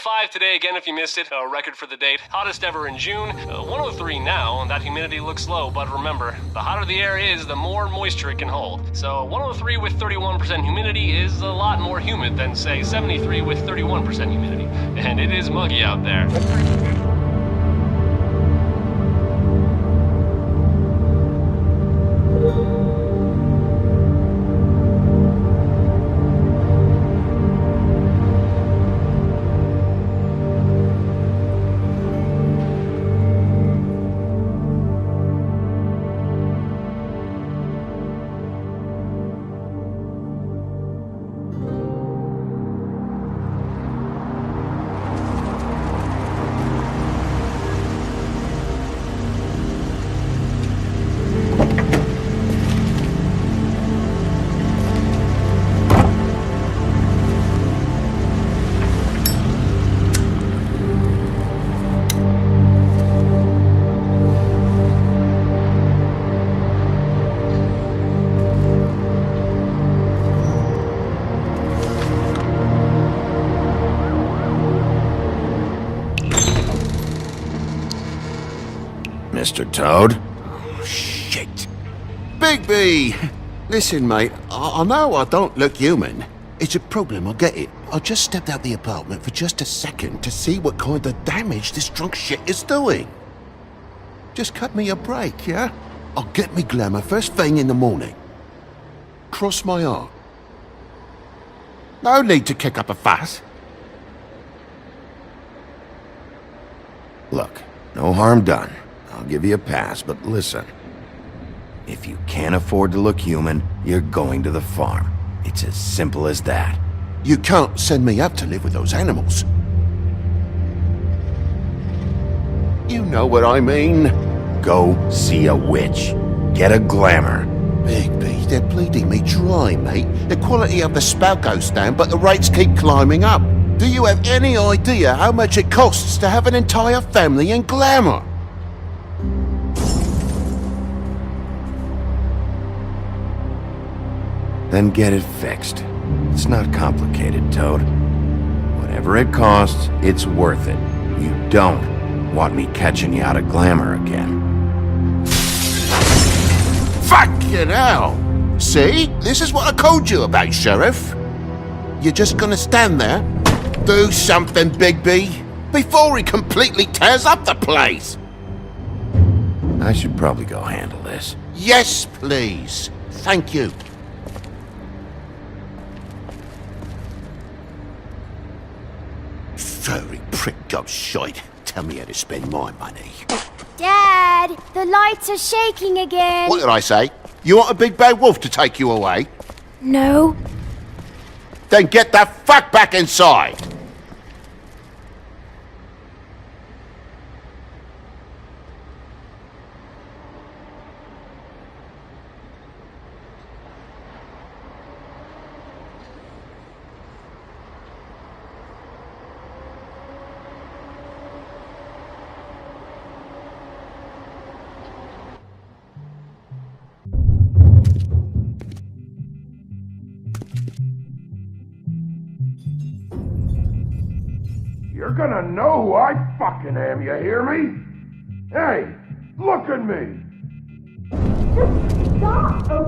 105 today again if you missed it, a record for the date. Hottest ever in June. 103 now, and that humidity looks low, but remember, the hotter the air is, the more moisture it can hold. So 103 with 31% humidity is a lot more humid than, say, 73 with 31% humidity. And it is muggy out there. Mr. Toad? Oh, shit. Bigby! Listen, mate, I know I don't look human. It's a problem, I get it. I just stepped out the apartment for just a second to see what kind of damage this drunk shit is doing. Just cut me a break, yeah? I'll get me glamour first thing in the morning. Cross my heart. No need to kick up a fuss. Look, no harm done. I'll give you a pass, but listen. If you can't afford to look human, you're going to the farm. It's as simple as that. You can't send me up to live with those animals. You know what I mean. Go see a witch. Get a glamour. Bigby, they're bleeding me dry, mate. The quality of the spout goes down, but the rates keep climbing up. Do you have any idea how much it costs to have an entire family in glamour? Then get it fixed. It's not complicated, Toad. Whatever it costs, it's worth it. You don't want me catching you out of glamour again. Fucking hell! See? This is what I told you about, Sheriff. You're just gonna stand there? Do something, Bigby, before he completely tears up the place! I should probably go handle this. Yes, please. Thank you. Furry prick gob shite. Tell me how to spend my money. Dad, the lights are shaking again. What did I say? You want a big bad wolf to take you away? No. Then get the fuck back inside! You're gonna know who I fucking am, you hear me? Hey, look at me! Stop!